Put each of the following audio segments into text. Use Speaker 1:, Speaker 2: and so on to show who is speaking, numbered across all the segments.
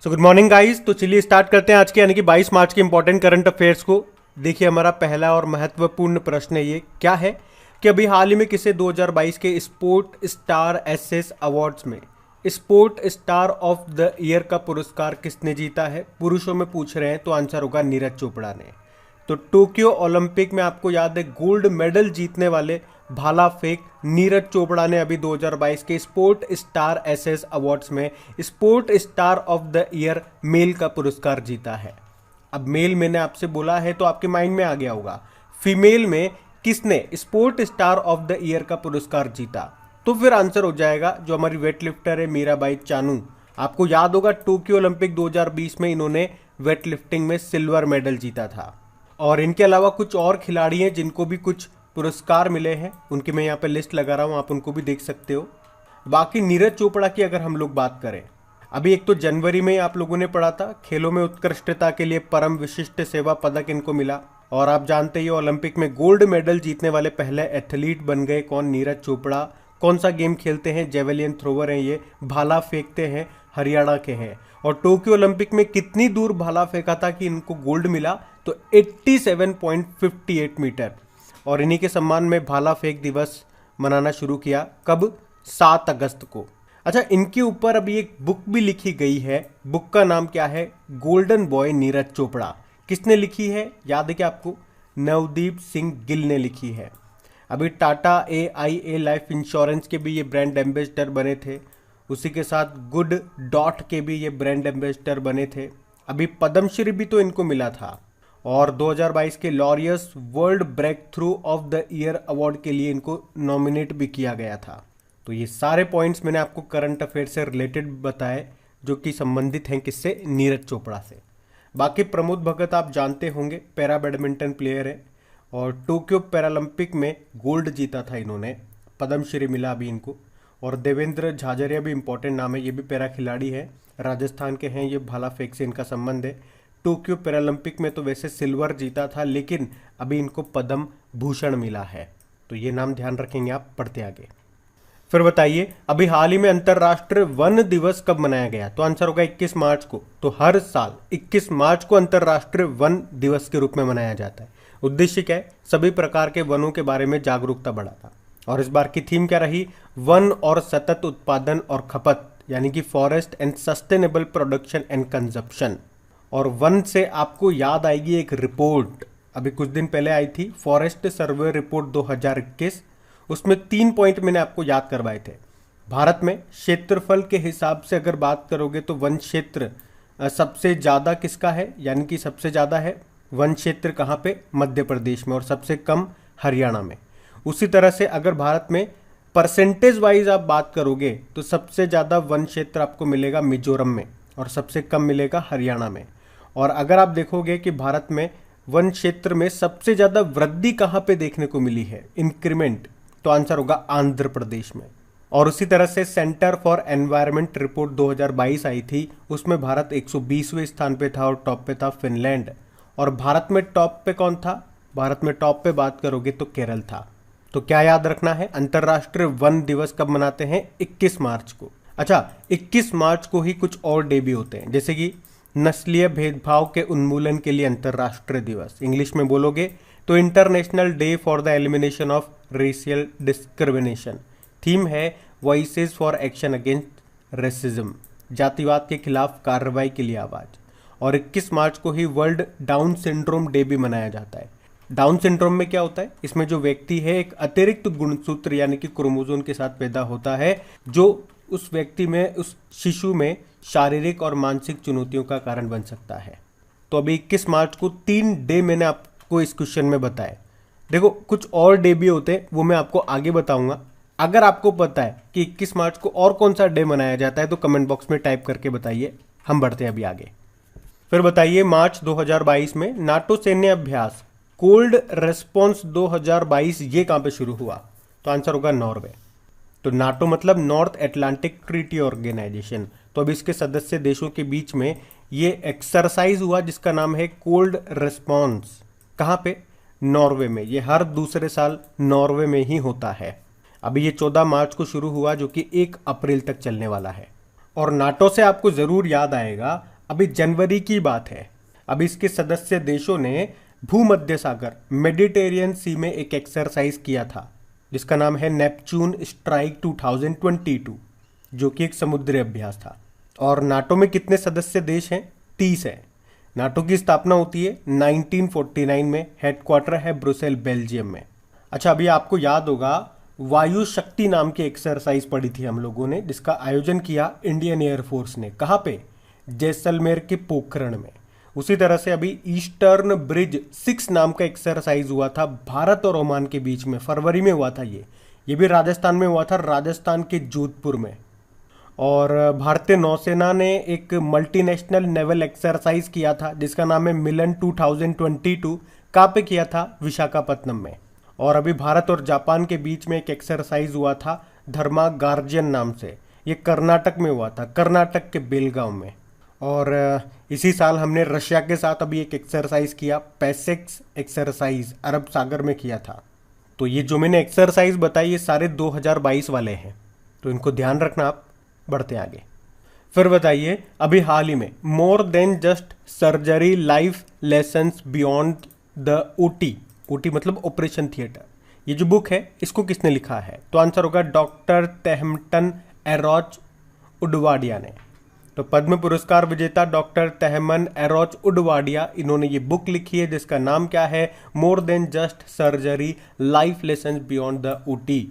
Speaker 1: So good morning guys. तो चलिए start करते हैं आज के यानी कि 22 मार्च के इंपॉर्टेंट करंट अफेयर्स को। देखिए हमारा पहला और महत्वपूर्ण प्रश्न ये क्या है कि अभी हाल ही में किसे 2022 के स्पोर्ट स्टार एसएस अवार्ड्स में sport star of the year का पुरस्कार किसने जीता है। पुरुषों में पूछ रहे हैं तो आंसर होगा नीरज चोपड़ा ने। तो टोक्यो ओलंपिक में आपको याद है गोल्ड मेडल जीतने वाले भाला फेंक नीरज चोपड़ा ने अभी 2022 के स्पोर्ट स्टार एसएस अवार्ड्स में sport star of the year male का पुरस्कार जीता है। अब मेल मैंने आपसे बोला है तो आपके माइंड में आ गया होगा, फीमेल में किसने sport star of the year का पुरस्कार जीता, तो फिर आंसर हो जाएगा जो हमारी वेट लिफ्टर है मीराबाई चानू। आपको याद होगा टोक्यो ओलंपिक 2020 में इन्होंने वेट लिफ्टिंग में सिल्वर मेडल जीता था। और इनके अलावा कुछ और खिलाड़ी हैं जिनको भी कुछ पुरस्कार मिले हैं, उनकी मैं यहाँ पे लिस्ट लगा रहा हूँ, आप उनको भी देख सकते हो। बाकी नीरज चोपड़ा की अगर हम लोग बात करें, अभी एक तो जनवरी में आप लोगों ने पढ़ा था खेलों में उत्कृष्टता के लिए परम विशिष्ट सेवा पदक इनको मिला। और आप जानते ही ओलंपिक में गोल्ड मेडल जीतने वाले पहले एथलीट बन गए कौन, नीरज चोपड़ा। कौन सा गेम खेलते हैं, जेवेलियन थ्रोवर हैं ये, भाला फेंकते हैं, हरियाणा के हैं। और टोक्यो ओलंपिक में कितनी दूर भाला फेंका था कि इनको गोल्ड मिला, तो 87.58 मीटर। और इन्हीं के सम्मान में भाला फेंक दिवस मनाना शुरू किया कब, 7 अगस्त को। अच्छा, इनके ऊपर अभी एक बुक भी लिखी गई है, बुक का नाम क्या है, गोल्डन बॉय नीरज चोपड़ा। किसने लिखी है, याद है क्या आपको, नवदीप सिंह गिल ने लिखी है। अभी टाटा AIA लाइफ इंश्योरेंस के भी ये ब्रांड एम्बेसडर बने थे, उसी के साथ गुड डॉट के भी ये ब्रांड एम्बेसडर बने थे। अभी पद्मश्री भी तो इनको मिला था। और 2022 के Laureus world breakthrough of the year award के लिए इनको नॉमिनेट भी किया गया था। तो ये सारे पॉइंट्स मैंने आपको करंट अफेयर से रिलेटेड बताए जो कि संबंधित हैं किससे, नीरज चोपड़ा से। बाकी प्रमोद भगत आप जानते होंगे, पैरा बैडमिंटन प्लेयर है और टोक्यो पैरालंपिक में गोल्ड जीता था इन्होंने, पद्मश्री मिला अभी इनको। और देवेंद्र झाझरिया भी इंपॉर्टेंट नाम है, ये भी पैरा खिलाड़ी है, राजस्थान के हैं, ये भाला फेंक से इनका संबंध है। टोक्यो पैरालंपिक में तो वैसे सिल्वर जीता था लेकिन अभी इनको पद्म भूषण मिला है। तो ये नाम ध्यान रखेंगे आप, पढ़ते आगे। फिर बताइए अभी हाल ही में अंतर्राष्ट्रीय वन दिवस कब मनाया गया, तो आंसर होगा 21 मार्च को। तो हर साल 21 मार्च को अंतर्राष्ट्रीय वन दिवस के रूप में मनाया जाता है। उद्देश्य क्या है, सभी प्रकार के वनों के बारे में जागरूकता बढ़ाता। और इस बार की थीम क्या रही, वन और सतत उत्पादन और खपत, यानी कि forest and sustainable production and consumption. और वन से आपको याद आएगी एक रिपोर्ट अभी कुछ दिन पहले आई थी, फॉरेस्ट सर्वे रिपोर्ट 2021। उसमें 3 पॉइंट मैंने आपको याद करवाए थे। भारत में क्षेत्रफल के हिसाब से अगर बात करोगे तो वन क्षेत्र सबसे ज़्यादा किसका है, यानी कि सबसे ज़्यादा है वन क्षेत्र कहाँ पे, मध्य प्रदेश में, और सबसे कम हरियाणा में। उसी तरह से अगर भारत में परसेंटेज वाइज आप बात करोगे तो सबसे ज़्यादा वन क्षेत्र आपको मिलेगा मिजोरम में और सबसे कम मिलेगा हरियाणा में। और अगर आप देखोगे कि भारत में वन क्षेत्र में सबसे ज़्यादा वृद्धि कहाँ पे देखने को मिली है, इंक्रीमेंट, तो आंसर होगा आंध्र प्रदेश में। और उसी तरह से सेंटर फॉर एनवायरनमेंट रिपोर्ट 2022 आई थी, उसमें भारत 120वें स्थान पे था और टॉप पे था फिनलैंड। और भारत में टॉप पे कौन था, भारत में टॉप पे बात करोगे तो केरल था। तो क्या याद रखना है, अंतर्राष्ट्रीय वन दिवस कब मनाते हैं, 21 मार्च को। अच्छा, 21 मार्च को ही कुछ और डे भी होते हैं, जैसे कि नस्लीय भेदभाव के उन्मूलन के लिए अंतर्राष्ट्रीय दिवस, इंग्लिश में बोलोगे तो international day for the elimination of racial discrimination. Theme है voices for action against racism, जातिवाद के खिलाफ कार्रवाई के लिए आवाज। और 21 मार्च को ही वर्ल्ड डाउन सिंड्रोम डे भी मनाया जाता है। डाउन सिंड्रोम में क्या होता है, इसमें जो व्यक्ति है एक अतिरिक्त गुणसूत्र यानी कि क्रोमोसोम के साथ पैदा होता है जो उस व्यक्ति में, उस शिशु में शारीरिक और मानसिक चुनौतियों का कारण बन सकता है। तो अभी 21 मार्च को 3 डे मैंने आपको इस क्वेश्चन में बताया। देखो कुछ और डे भी होते हैं, वो मैं आपको आगे बताऊंगा। अगर आपको पता है कि 21 मार्च को और कौन सा डे मनाया जाता है तो कमेंट बॉक्स में टाइप करके बताइए, हम बढ़ते हैं अभी आगे। फिर बताइए मार्च 2022 में नाटो सैन्य अभ्यास कोल्ड रेस्पॉन्स 2022 ये कहाँ पे शुरू हुआ, तो आंसर होगा नॉर्वे। तो नाटो मतलब नॉर्थ अटलांटिक ट्रीटी ऑर्गेनाइजेशन। तो अब इसके सदस्य देशों के बीच में ये एक्सरसाइज हुआ जिसका नाम है कोल्ड रेस्पॉन्स। कहाँ पे, नॉर्वे में। ये हर दूसरे साल नॉर्वे में ही होता है। अभी ये 14 मार्च को शुरू हुआ जो कि 1 अप्रैल तक चलने वाला है। और नाटो से आपको जरूर याद आएगा, अभी जनवरी की बात है, अभी इसके सदस्य देशों ने भूमध्य सागर मेडिटेरियन सी में एक एक्सरसाइज किया था जिसका नाम है नेपच्यून स्ट्राइक 2022, जो कि एक समुद्री अभ्यास था। और नाटो में कितने सदस्य देश हैं? 30 है। नाटो की स्थापना होती है 1949 में, हेडक्वार्टर है ब्रुसेल बेल्जियम में। अच्छा, अभी आपको याद होगा वायु शक्ति नाम की एक्सरसाइज पढ़ी थी हम लोगों ने, जिसका आयोजन किया इंडियन एयरफोर्स ने। कहाँ पे? जैसलमेर के पोखरण में। उसी तरह से अभी ईस्टर्न ब्रिज 6 नाम का एक्सरसाइज हुआ था भारत और ओमान के बीच में, फरवरी में हुआ था ये भी राजस्थान में हुआ था, राजस्थान के जोधपुर में। और भारतीय नौसेना ने एक मल्टीनेशनल नेवल एक्सरसाइज किया था जिसका नाम है मिलन 2022। कहाँ पे किया था? विशाखापत्तनम में। और अभी भारत और जापान के बीच में एक एक्सरसाइज हुआ था धर्मा गार्जियन नाम से, ये कर्नाटक में हुआ था, कर्नाटक के बेलगांव में। और इसी साल हमने रशिया के साथ अभी एक एक्सरसाइज किया, पैसेक्स एक्सरसाइज, अरब सागर में किया था। तो ये जो मैंने एक्सरसाइज बताई ये सारे 2022 वाले हैं, तो इनको ध्यान रखना आप। बढ़ते आगे। फिर बताइए, अभी हाल ही में more than just surgery life lessons beyond the OT, OT मतलब ऑपरेशन थिएटर, ये जो बुक है इसको किसने लिखा है? तो आंसर होगा डॉक्टर तेहमटन एरोच उडवाडिया ने। तो पद्म पुरस्कार विजेता डॉक्टर तेहमन एरोच उडवाडिया, इन्होंने ये बुक लिखी है जिसका नाम क्या है? More than just surgery life lessons beyond the OT.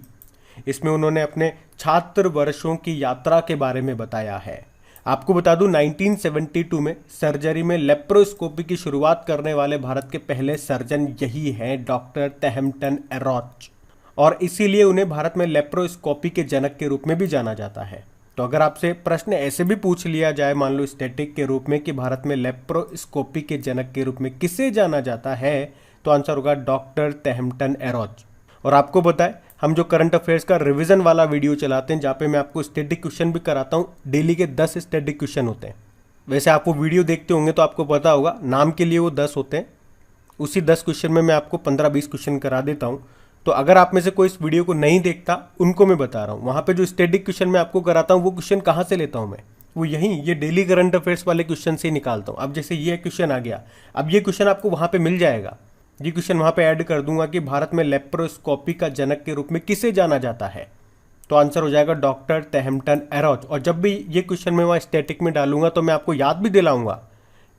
Speaker 1: इसमें उन्होंने अपने छात्र वर्षों की यात्रा के बारे में बताया है। आपको बता दूं 1972 में सर्जरी में लेप्रोस्कोपी की शुरुआत करने वाले भारत के पहले सर्जन यही हैं, डॉक्टर तेहमटन एरोच, और इसीलिए उन्हें भारत में लेप्रोस्कोपी के जनक के रूप में भी जाना जाता है। तो अगर आपसे प्रश्न ऐसे भी पूछ लिया जाए, मान लो स्टैटिक के रूप में, कि भारत में लेप्रोस्कोपी के जनक के रूप में किसे जाना जाता है, तो आंसर होगा डॉक्टर तेहमटन एरोच। और आपको पता है हम जो करंट अफेयर्स का रिवीजन वाला वीडियो चलाते हैं जहाँ पे मैं आपको स्टैटिक क्वेश्चन भी कराता हूँ, डेली के 10 स्टैटिक क्वेश्चन होते हैं। वैसे आप वो वीडियो देखते होंगे तो आपको पता होगा, नाम के लिए वो 10 होते हैं, उसी 10 क्वेश्चन में मैं आपको 15-20 क्वेश्चन करा देता हूँ। तो अगर आप में से कोई इस वीडियो को नहीं देखता, उनको मैं बता रहा हूँ, वहाँ पे जो स्टैटिक क्वेश्चन मैं आपको कराता हूँ वो क्वेश्चन कहाँ से लेता हूँ मैं? वो यहीं ये डेली करंट अफेयर्स वाले क्वेश्चन से ही निकालता हूँ। अब जैसे ये क्वेश्चन आ गया, अब ये क्वेश्चन आपको वहाँ पे मिल जाएगा, ये क्वेश्चन वहाँ पे ऐड कर दूंगा कि भारत में लेप्रोस्कोपी का जनक के रूप में किसे जाना जाता है, तो आंसर हो जाएगा डॉक्टर तेहमटन एरोच। और जब भी ये क्वेश्चन मैं वहाँ स्टैटिक में डालूंगा तो मैं आपको याद भी दिलाऊंगा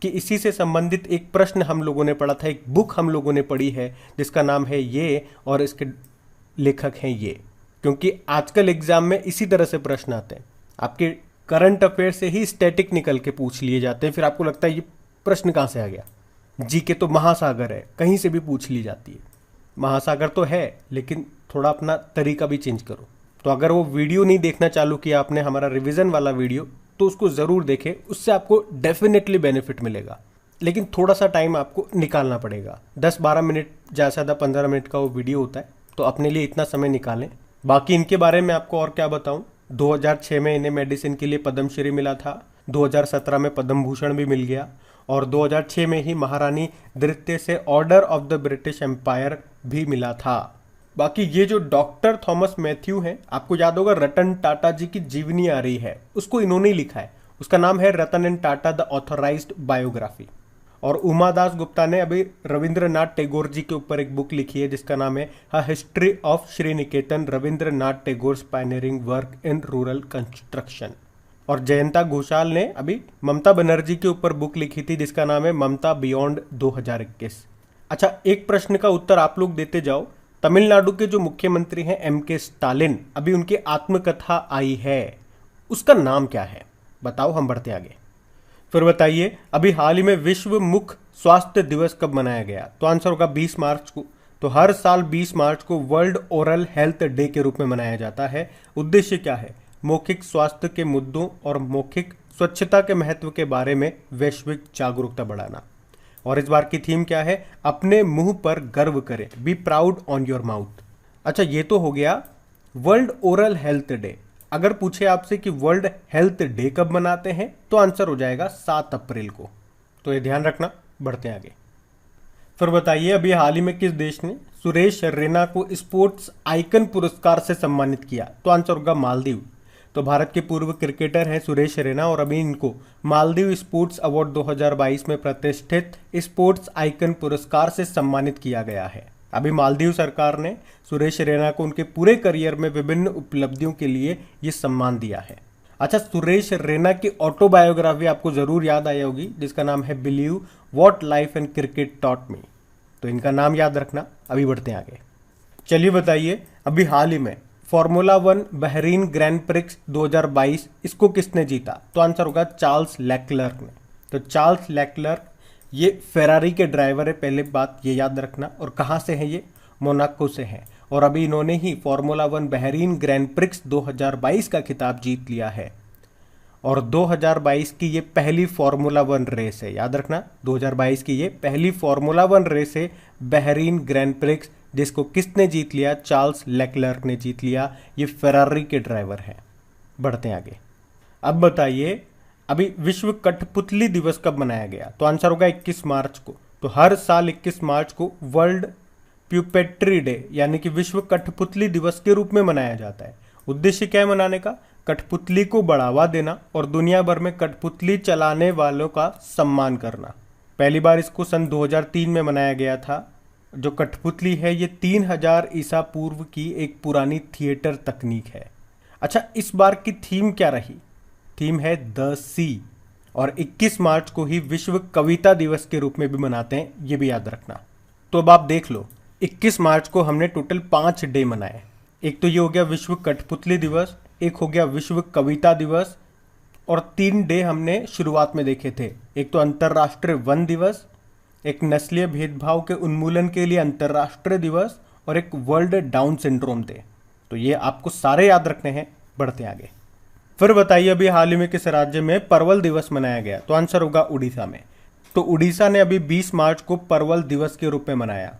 Speaker 1: कि इसी से संबंधित एक प्रश्न हम लोगों ने पढ़ा था, एक बुक हम लोगों ने पढ़ी है जिसका नाम है ये, और इसके लेखक हैं ये। क्योंकि आजकल एग्जाम में इसी तरह से प्रश्न आते हैं, आपके करंट अफेयर से ही स्टैटिक निकल के पूछ लिए जाते हैं, फिर आपको लगता है ये प्रश्न कहाँ से आ गया। जीके तो महासागर है, कहीं से भी पूछ ली जाती है। महासागर तो है लेकिन थोड़ा अपना तरीका भी चेंज करो। तो अगर वो वीडियो नहीं देखना चालू किया आपने, हमारा रिवीजन वाला वीडियो, तो उसको ज़रूर देखें, उससे आपको डेफिनेटली बेनिफिट मिलेगा। लेकिन थोड़ा सा टाइम आपको निकालना पड़ेगा, 10-12 मिनट, ज़्यादा से ज़्यादा 15 मिनट का वो वीडियो होता है, तो अपने लिए इतना समय निकालें। बाकी इनके बारे में आपको और क्या बताऊँ, 2006 में इन्हें मेडिसिन के लिए पद्मश्री मिला था, 2017 में पद्म भूषण भी मिल गया, और 2006 में ही महारानी द्वितीय से order of the British empire भी मिला था। बाकी ये जो डॉक्टर थॉमस मैथ्यू हैं, आपको याद होगा रतन टाटा जी की जीवनी आ रही है, उसको इन्होंने ही लिखा है, उसका नाम है Ratan and Tata the authorised biography. और उमा दास गुप्ता ने अभी रविंद्रनाथ टैगोर जी के ऊपर एक बुक लिखी है जिसका नाम है a history of Shri Niketan, Rabindranath Tagore's pioneering work in rural construction. और जयंता घोषाल ने अभी ममता बनर्जी के ऊपर बुक लिखी थी जिसका नाम है ममता बियॉन्ड 2021। अच्छा, एक प्रश्न का उत्तर आप लोग देते जाओ। तमिलनाडु के जो मुख्यमंत्री हैं MK स्टालिन, अभी उनकी आत्मकथा आई है, उसका नाम क्या है? बताओ, हम बढ़ते आगे। फिर बताइए, अभी हाल ही में विश्व मुख स्वास्थ्य दिवस कब मनाया गया? तो आंसर होगा 20 मार्च को। तो हर साल 20 मार्च को वर्ल्ड ओरल हेल्थ डे के रूप में मनाया जाता है। उद्देश्य क्या है? मौखिक स्वास्थ्य के मुद्दों और मौखिक स्वच्छता के महत्व के बारे में वैश्विक जागरूकता बढ़ाना। और इस बार की थीम क्या है? अपने मुंह पर गर्व करें, be proud on your mouth. अच्छा, ये तो हो गया वर्ल्ड ओरल हेल्थ डे। अगर पूछे आपसे कि वर्ल्ड हेल्थ डे कब मनाते हैं, तो आंसर हो जाएगा 7 अप्रैल को। तो ये ध्यान रखना। बढ़ते हैं आगे। फिर बताइए, अभी हाल ही में किस देश ने सुरेश रैना को स्पोर्ट्स आइकन पुरस्कार से सम्मानित किया? तो आंसर होगा मालदीव। तो भारत के पूर्व क्रिकेटर हैं सुरेश रैना और अभी इनको मालदीव स्पोर्ट्स अवार्ड 2022 में प्रतिष्ठित स्पोर्ट्स आइकन पुरस्कार से सम्मानित किया गया है। अभी मालदीव सरकार ने सुरेश रैना को उनके पूरे करियर में विभिन्न उपलब्धियों के लिए ये सम्मान दिया है। अच्छा, सुरेश रैना की ऑटोबायोग्राफी आपको जरूर याद आई होगी जिसका नाम है believe what life and cricket taught me. तो इनका नाम याद रखना। अभी बढ़ते हैं आगे। चलिए बताइए, अभी हाल ही में फॉर्मूला 1 बहरीन ग्रैंड प्रिक्स 2022 इसको किसने जीता? तो आंसर होगा चार्ल्स लेक्लर्क ने। तो चार्ल्स लेक्लर्क ये फेरारी के ड्राइवर है, पहले बात ये याद रखना। और कहाँ से हैं ये? मोनाको से हैं। और अभी इन्होंने ही फॉर्मूला 1 बहरीन ग्रैंड प्रिक्स 2022 का खिताब जीत लिया है। और 2022 की ये पहली फॉर्मूला 1 रेस है, याद रखना। 2022 की ये पहली फॉर्मूला 1 रेस है बहरीन ग्रैंड प्रिक्स, जिसको किसने जीत लिया? चार्ल्स लेक्लर्क ने जीत लिया। ये फेरारी के ड्राइवर हैं। बढ़ते हैं आगे। अब बताइए, अभी विश्व कठपुतली दिवस कब मनाया गया? तो आंसर होगा 21 मार्च को। तो हर साल 21 मार्च को वर्ल्ड प्यूपेट्री डे यानी कि विश्व कठपुतली दिवस के रूप में मनाया जाता है। उद्देश्य क्या है मनाने का? कठपुतली को बढ़ावा देना और दुनिया भर में कठपुतली चलाने वालों का सम्मान करना। पहली बार इसको सन 2003 में मनाया गया था। जो कठपुतली है ये 3000 ईसा पूर्व की एक पुरानी थिएटर तकनीक है। अच्छा, इस बार की थीम क्या रही? थीम है द सी। और 21 मार्च को ही विश्व कविता दिवस के रूप में भी मनाते हैं, ये भी याद रखना। तो अब आप देख लो, 21 मार्च को हमने टोटल 5 डे मनाए। एक तो ये हो गया विश्व कठपुतली दिवस, एक हो गया विश्व कविता दिवस, और 3 डे हमने शुरुआत में देखे थे। एक तो अंतर्राष्ट्रीय वन दिवस, एक नस्लीय भेदभाव के उन्मूलन के लिए अंतर्राष्ट्रीय दिवस, और एक वर्ल्ड डाउन सिंड्रोम डे। तो ये आपको सारे याद रखने हैं। बढ़ते आगे। फिर बताइए, अभी हाल ही में किस राज्य में परवल दिवस मनाया गया? तो आंसर होगा उड़ीसा में। तो उड़ीसा ने अभी 20 मार्च को परवल दिवस के रूप में मनाया,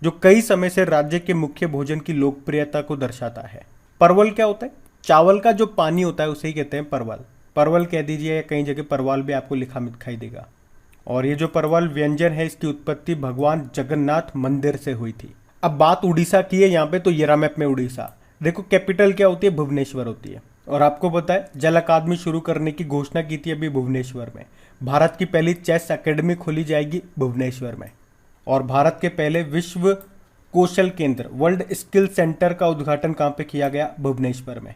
Speaker 1: जो कई समय से राज्य के मुख्य भोजन की लोकप्रियता को दर्शाता है। परवल क्या होता है? चावल का जो पानी होता है उसे ही कहते हैं परवल। परवल कह दीजिए, या कई जगह परवाल भी आपको लिखा दिखाई देगा। और ये जो परवल व्यंजन है इसकी उत्पत्ति भगवान जगन्नाथ मंदिर से हुई थी। अब बात उड़ीसा की है यहाँ पे, तो ये रहा मैप में उड़ीसा। देखो, कैपिटल क्या होती है? भुवनेश्वर होती है। और आपको पता है जल अकादमी शुरू करने की घोषणा की थी अभी भुवनेश्वर में। भारत की पहली चेस एकेडमी खोली जाएगी भुवनेश्वर में। और भारत के पहले विश्व कौशल केंद्र वर्ल्ड स्किल सेंटर का उद्घाटन कहाँ पे किया गया? भुवनेश्वर में।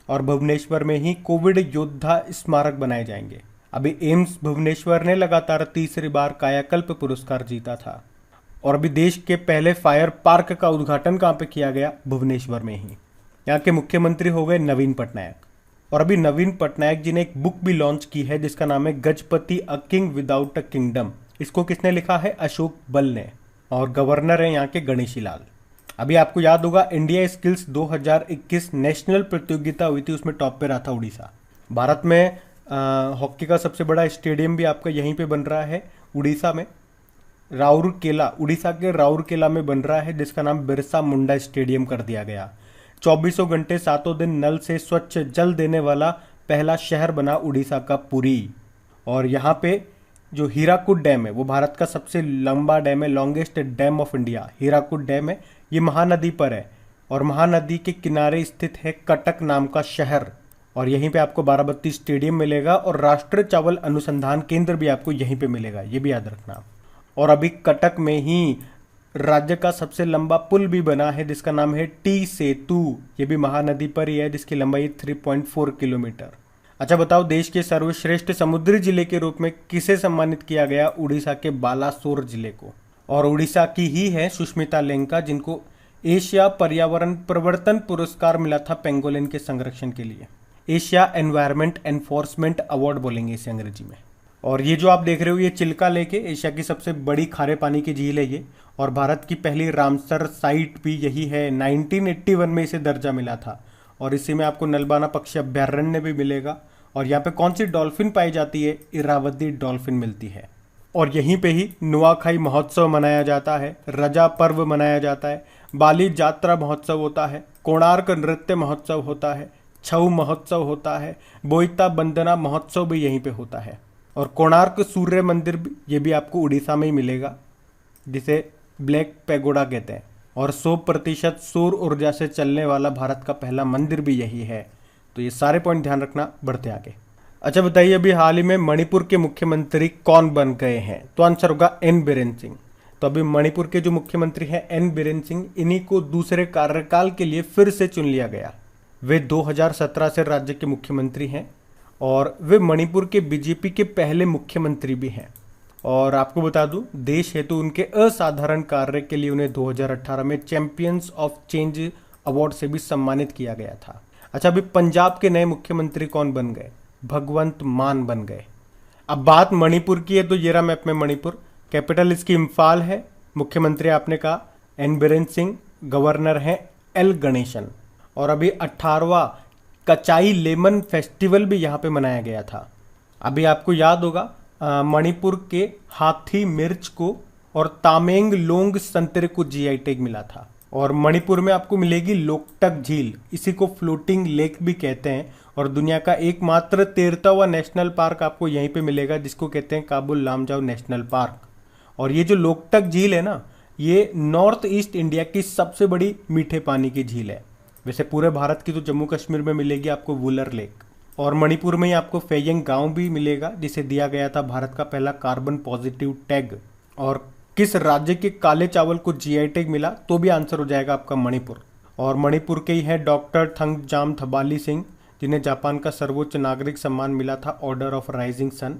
Speaker 1: और भुवनेश्वर में ही कोविड योद्धा स्मारक बनाए जाएंगे। अभी एम्स भुवनेश्वर ने लगातार तीसरी बार कायाकल्प पुरस्कार जीता था। और अभी देश के पहले फायर पार्क का उद्घाटन कहाँ पे किया गया? भुवनेश्वर में ही। यहाँ के मुख्यमंत्री हो गए नवीन पटनायक। और अभी नवीन पटनायक जी ने एक बुक भी लॉन्च की है जिसका नाम है Gajapati a king without a kingdom. इसको किसने लिखा है? अशोक बल ने। और गवर्नर है यहाँ के गणेशी लाल। अभी आपको याद होगा इंडिया स्किल्स 2021 नेशनल प्रतियोगिता हुई थी, उसमें टॉप पे रहा था उड़ीसा। भारत में हॉकी का सबसे बड़ा स्टेडियम भी आपका यहीं पे बन रहा है उड़ीसा में। राउरकेला, उड़ीसा के राउरकेला में बन रहा है, जिसका नाम बिरसा मुंडा स्टेडियम कर दिया गया। 24 घंटे 7 दिन नल से स्वच्छ जल देने वाला पहला शहर बना उड़ीसा का पुरी। और यहाँ पे जो हीराकुड डैम है वो भारत का सबसे लंबा डैम है, longest dam of India Hirakud dam है। ये महानदी पर है और महानदी के किनारे स्थित है कटक नाम का शहर। और यहीं पे आपको बाराबत्ती स्टेडियम मिलेगा और राष्ट्रीय चावल अनुसंधान केंद्र भी आपको यहीं पे मिलेगा, ये भी याद रखना। और अभी कटक में ही राज्य का सबसे लंबा पुल भी बना है जिसका नाम है टी सेतु। ये भी महानदी पर ही है, जिसकी लंबाई 3.4 किलोमीटर। अच्छा बताओ, देश के सर्वश्रेष्ठ समुद्री जिले के रूप में किसे सम्मानित किया गया? उड़ीसा के बालासोर जिले को। और उड़ीसा की ही है सुष्मिता लेंका, जिनको एशिया पर्यावरण प्रवर्तन पुरस्कार मिला था पेंगोलिन के संरक्षण के लिए। एशिया एनवायरमेंट एनफोर्समेंट अवार्ड बोलेंगे इसे अंग्रेजी में। और ये जो आप देख रहे हो ये चिल्का लेक है, एशिया की सबसे बड़ी खारे पानी की झील है ये। और भारत की पहली रामसर साइट भी यही है। 1981 में इसे दर्जा मिला था। और इसी में आपको नलबाना पक्षी अभ्यारण्य भी मिलेगा। और यहाँ पे कौन सी डॉल्फिन पाई जाती है? इरावदी डॉल्फिन मिलती है। और यहीं पे ही नुआखाई महोत्सव मनाया जाता है, रजा पर्व मनाया जाता है, बाली जात्रा महोत्सव होता है, कोणार्क नृत्य महोत्सव होता है, छऊ महोत्सव होता है, बोईता बंदना महोत्सव भी यहीं पे होता है। और कोणार्क सूर्य मंदिर भी, ये भी आपको उड़ीसा में ही मिलेगा, जिसे ब्लैक पैगोडा कहते हैं। और 100% सौर ऊर्जा से चलने वाला भारत का पहला मंदिर भी यही है। तो ये सारे पॉइंट ध्यान रखना, बढ़ते आगे। अच्छा बताइए, अभी हाल ही में मणिपुर के मुख्यमंत्री कौन बन गए हैं? तो आंसर होगा एन बीरेन सिंह। तो अभी मणिपुर के जो मुख्यमंत्री हैं एन बीरेन सिंह, इन्हीं को दूसरे कार्यकाल के लिए फिर से चुन लिया गया। वे 2017 से राज्य के मुख्यमंत्री हैं और वे मणिपुर के बीजेपी के पहले मुख्यमंत्री भी हैं। और आपको बता दूं, देश हेतु उनके असाधारण कार्य के लिए उन्हें 2018 में चैंपियंस ऑफ चेंज अवार्ड से भी सम्मानित किया गया था। अच्छा, अभी पंजाब के नए मुख्यमंत्री कौन बन गए? भगवंत मान बन गए। अब बात मणिपुर की है, तो ये रहा मैप में मणिपुर। कैपिटल इसकी इम्फाल है। मुख्यमंत्री आपने कहा एन बीरेन सिंह, गवर्नर हैं एल गणेशन। और अभी 18वां कचाई लेमन फेस्टिवल भी यहाँ पे मनाया गया था। अभी आपको याद होगा मणिपुर के हाथी मिर्च को और तामेंग लोंग संतरे को जीआई टैग मिला था। और मणिपुर में आपको मिलेगी लोकटक झील, इसी को फ्लोटिंग लेक भी कहते हैं। और दुनिया का एकमात्र 13वां नेशनल पार्क आपको यहीं पे मिलेगा, जिसको कहते हैं काबुल लामजाओ नेशनल पार्क। और ये जो लोकटक झील है ना, ये नॉर्थ ईस्ट इंडिया की सबसे बड़ी मीठे पानी की झील है। वैसे पूरे भारत की तो जम्मू कश्मीर में मिलेगी आपको वुलर लेक, और मणिपुर में ही आपको फेयंग गांव भी मिलेगा, जिसे दिया गया था भारत का पहला कार्बन पॉजिटिव टैग। और किस राज्य के काले चावल को जीआई टैग मिला? तो भी आंसर हो जाएगा आपका मणिपुर। और मणिपुर के ही है डॉक्टर थंगजाम थबाली सिंह, जिन्हें जापान का सर्वोच्च नागरिक सम्मान मिला था, ऑर्डर ऑफ राइजिंग सन।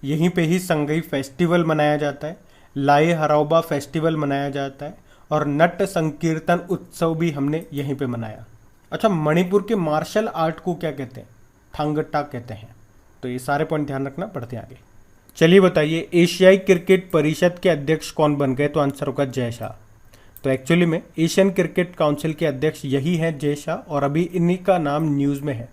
Speaker 1: यहीं पे ही संगई फेस्टिवल मनाया जाता है, लाए हराओबा फेस्टिवल मनाया जाता है, और नट संकीर्तन उत्सव भी हमने यहीं पे मनाया। अच्छा, मणिपुर के मार्शल आर्ट को क्या कहते हैं? थांगटा कहते हैं। तो ये सारे पॉइंट ध्यान रखना, पढ़ते हैं आगे। चलिए बताइए, एशियाई क्रिकेट परिषद के अध्यक्ष कौन बन गए? तो आंसर होगा जय शाह। तो एक्चुअली में एशियन क्रिकेट काउंसिल के अध्यक्ष यही हैं, जय शाह, और अभी इन्हीं का नाम न्यूज में है।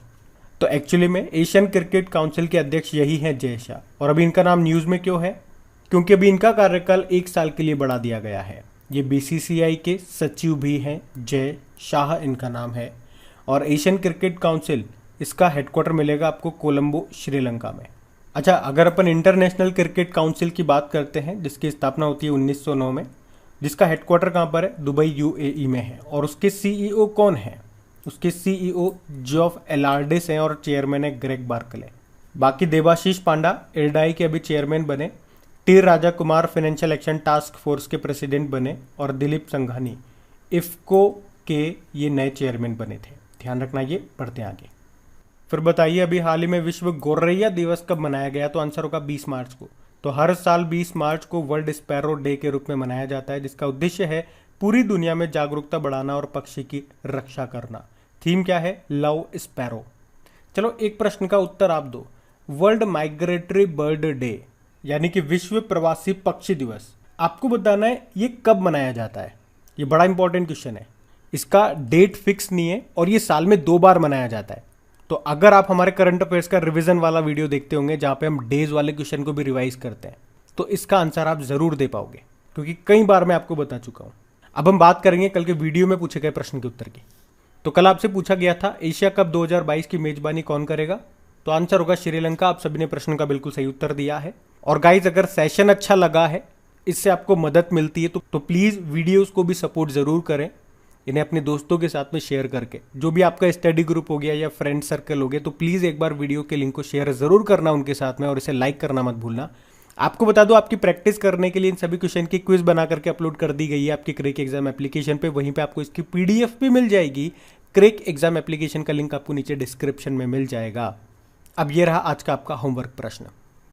Speaker 1: तो एक्चुअली में एशियन क्रिकेट काउंसिल के अध्यक्ष यही हैं, जय शाह, और अभी इनका नाम न्यूज में क्यों है? क्योंकि अभी इनका कार्यकाल 1 साल के लिए बढ़ा दिया गया है। ये बीसीसीआई के सचिव भी हैं, जय शाह इनका नाम है। और एशियन क्रिकेट काउंसिल, इसका हेडक्वार्टर मिलेगा आपको कोलंबो, श्रीलंका में। अच्छा, अगर अपन इंटरनेशनल क्रिकेट काउंसिल की बात करते हैं, जिसकी स्थापना होती है 1909 में, जिसका हेडक्वार्टर कहाँ पर है? दुबई यूएई में है। और उसके सीईओ कौन है? उसके सीईओ जॉफ एलार्डिस हैं और चेयरमैन है ग्रेग बार्कले। बाकी देवाशीष पांडा एल्डाई के अभी चेयरमैन बने, T Raja Kumar financial action task force के प्रेसिडेंट बने, और दिलीप संघानी इफ्को के ये नए चेयरमैन बने थे। ध्यान रखना, ये पढ़ते हैं आगे। फिर बताइए, अभी हाल ही में विश्व गौरैया दिवस कब मनाया गया? तो आंसर होगा 20 मार्च को। तो हर साल 20 मार्च को वर्ल्ड स्पैरो डे के रूप में मनाया जाता है, जिसका उद्देश्य है पूरी दुनिया में जागरूकता बढ़ाना और पक्षी की रक्षा करना। थीम क्या है? Love sparrow. चलो एक प्रश्न का उत्तर आप दो। वर्ल्ड माइग्रेटरी बर्ड डे यानी कि विश्व प्रवासी पक्षी दिवस, आपको बताना है ये कब मनाया जाता है। ये बड़ा इंपॉर्टेंट क्वेश्चन है। इसका डेट फिक्स नहीं है और ये साल में 2 बार मनाया जाता है। तो अगर आप हमारे करंट अफेयर्स का रिवीजन वाला वीडियो देखते होंगे, जहां पे हम डेज वाले क्वेश्चन को भी रिवाइज करते हैं, तो इसका आंसर आप जरूर दे पाओगे, क्योंकि कई बार मैं आपको बता चुका हूं। अब हम बात करेंगे कल के वीडियो में पूछे गए प्रश्न के उत्तर की। तो कल आपसे पूछा गया था एशिया कप 2022 की मेजबानी कौन करेगा? तो आंसर होगा श्रीलंका। आप सभी ने प्रश्न का बिल्कुल सही उत्तर दिया है। और गाइज, अगर सेशन अच्छा लगा है, इससे आपको मदद मिलती है, तो प्लीज वीडियोस को भी सपोर्ट जरूर करें, इन्हें अपने दोस्तों के साथ में शेयर करके। जो भी आपका स्टडी ग्रुप हो गया या फ्रेंड सर्कल हो गया, तो प्लीज एक बार वीडियो के लिंक को शेयर जरूर करना उनके साथ में, और इसे लाइक करना मत भूलना। आपको बता दो, आपकी प्रैक्टिस करने के लिए इन सभी क्वेश्चन की क्विज बना करके अपलोड कर दी गई है आपकी क्रेक एग्जाम एप्लीकेशन पे। वहीं पे आपको इसकी पीडीएफ भी मिल जाएगी। क्रेक एग्जाम एप्लीकेशन का लिंक आपको नीचे डिस्क्रिप्शन में मिल जाएगा। अब ये रहा आज का आपका होमवर्क प्रश्न।